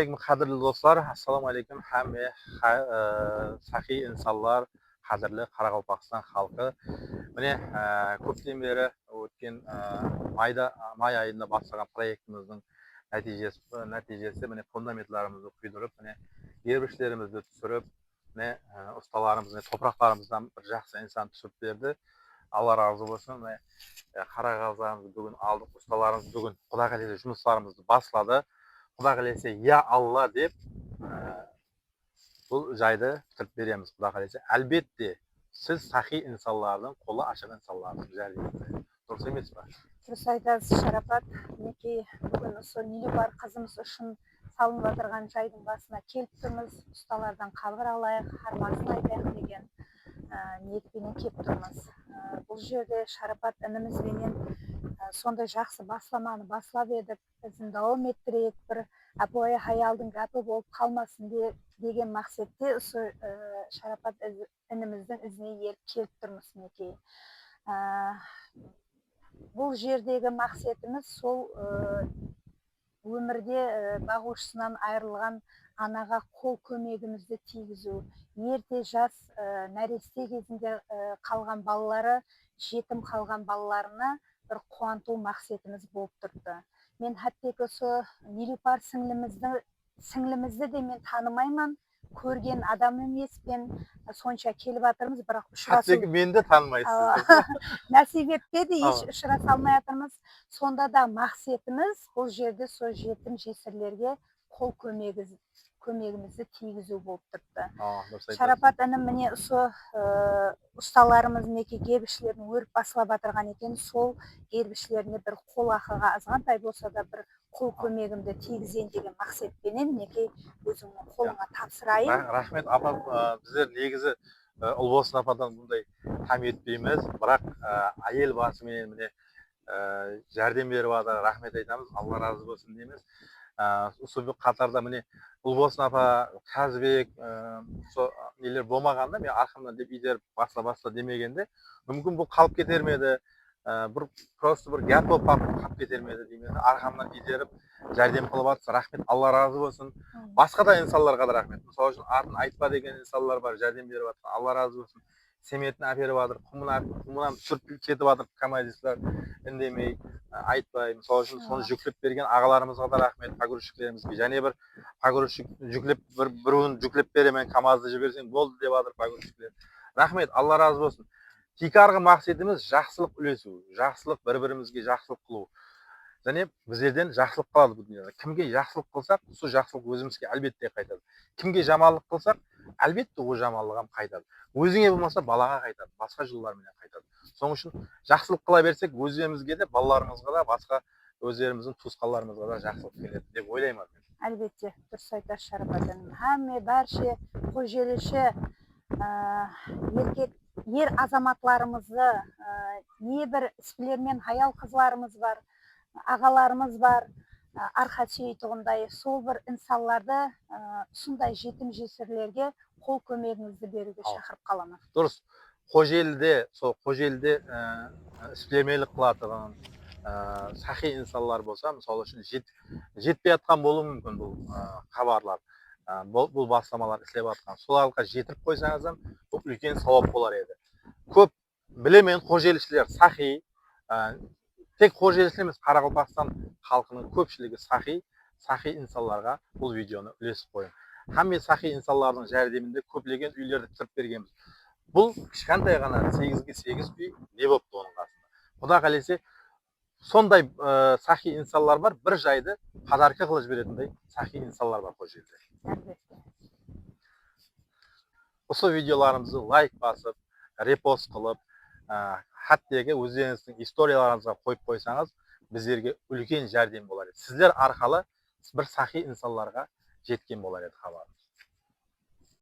Qadrli do'stlar, assalomu alaykum. Hamma saxiy insonlar, qadrli Qoraqalpog'iston xalqi. Mana ko'pdan beri o'tgan may oyida boshlagan proyektimizning natijasi mana fundamentlarimizni quydirib, mana yerbishlarimizni tushirib, mana ustalarimizni to'proqlarimizdan bir yaxshi inson tushirib berdi. Allah razı olsun. Mana Qarag'azlarimiz bugun aldık, ustalarimiz bugun Xudo xohlasa жұмыстарымызды boshladi. Xudo xohlasa ya Allah deb bu joyda bitirib beramiz. Xudo xohlasa. Albatta siz saxiy insonlarning qo'li ochiq insonlarning jardinida. To'g'ri emasmi? Дұрыс айтасыз, Шарапат. Мінекей бүгін осы Нилюбар қызымыз үшін салынып отырған жайдың басына келіп тұрмыз. Ұсталардан қабір алайық, армасын айтайық деген ниетпенен келіп тұрмыз. Бұл жерде Шарапат інімізбенен сондай жақсы басламаны баслап едік. Біздің дауам еттірейік, бір апой хаялдың гапы болып қалмасын деген мақсатте осы Шарапат ініміздің ізіне еріп келіп тұрмыз. Мінекей бұл жердегі мақсатымыз сол өмірде бағушысынан айырылған анаға қол көмегімізді тигізу. Ерте жас нәресте кезінде қалған балалары, жетім қалған балаларына бір қуанту мақсатымыз болып тұрды. Мен хаттек осы Нилюпар сіңлімізді де мен танымаймын. Көрген адам емеспен, сонша келіп жатырмыз, бірақ ұшырасу. Хаттегі мен де танымайсыз. Нәсіп етпеді, еш ұшыраса алмай жатырмыз. Сонда да мақсатымыз бұл жерде сол жетім жесірлерге қол көмегімізді тигізу болып тұрды. Шарапат інім міне осы ұсталарымыз неке гербішілерін өріп басылап жатырған екен. Сол гербішілеріне бір қол ақыға азғантай болса да бір қол көмегімді тигізейін деген мақсатпенен неке өзіңнің қолыңа тапсырайын. Рахмет апа, біздер негізі Ұлбосын ападан бұндай там етпейміз, бірақ әйел басымен міне жәрдем беріп жатыр, рахмет айтамыз, Алла разы болсын дейміз. Сол қатарда міне Ұлбосын апа Қазбек нелер болмағанда мен арқамнан деп итеріп басла демегенде мүмкін бұл қалып кетер ме еді, просто бір гәп болып қалып кетер ме еді деймін. Арқамнан итеріп жәрдем қылып жатыр. Рахмет, Алла разы болсын. Басқа да инсанларға да рахмет. Мысалы үшін атын айтпа деген инсанлар бар, жәрдем беріп жатыр. Алла разы болсын. Семетін әперіп жатыр, құмынан түсіріп кетіп жатыр, командирлер үндемей, айтпай. Мысалы үшін соны жүктеп берген ағаларымызға да рахмет, погрузчиклерімізге. Және бір погрузчик жүклеп біреуін жүклеп беремін, КамАЗды жіберсең болды деп жатыр погрузчиклер. Рахмет, Алла разы болсын. Тикарғы мақсатымыз жақсылық үлесу, жақсылық бір-бірімізге жақсылық қылу. Және біздерден жақсылық қалады бұл дүниеде. Кімге жақсылық қылсақ, сол жақсылық өзімізге әлбетте қайтады. Кімге жамандық қылсақ, әлбетте ол жамандығым қайтады. Өзіңе болмаса балаға қайтады, басқа жолдармен қайтады. Соның үшін жақсылық қыла берсек, өзімізге де, балаларымызға да, басқа өздеріміздің туысқандарымызға да жақсылық келеді деп ойлаймын. Әлбетте, дұрыс айтасыз Шарапат інім. Һәмме барша қожеліші ер азаматларымызды, небір іспілермен аял қызларымыз бар, ағаларымыз бар, арқа сүйейтұғындай сол бір инсанларды сондай жетім жесірлерге қол көмегіңізді беруге шақырып қаламын. Дұрыс. Қожеліде іспілемелік қылатығын сахи инсанлар болса, мысалы үшін жетпей атқан болуы мүмкін бұл хабарлар, бұл бастамалар істеп атқан. Соларға жетіп қойсаңыздан бұл үлкен сауап болар еді. Көп білемен қожелішілер сахи, тек қожелішілер емес, Қарақалпақстан халқының көпшілігі сахи инсанларға бұл видеоны үлесіп қойын. Хамме сахи инсанлардың жәрдемінде көптеген үйлерді бітіріп бергенбіз. Бұл кішкентай ғана 8-ге 8 үй не болыпты оның қасында. Құда қалесе сондай сахи инсанлар бар, бір жайды подарка қылып жіберетіндей сахи инсанлар бар қожелде. Осы видеоларымызды лайк басып, репост қылып, хаттегі өздеріңіздің историяларыңызға қойып қойсаңыз, біздерге үлкен жәрдем болар еді. Сіздер арқылы бір сахи инсанларға жеткен болар еді хабар.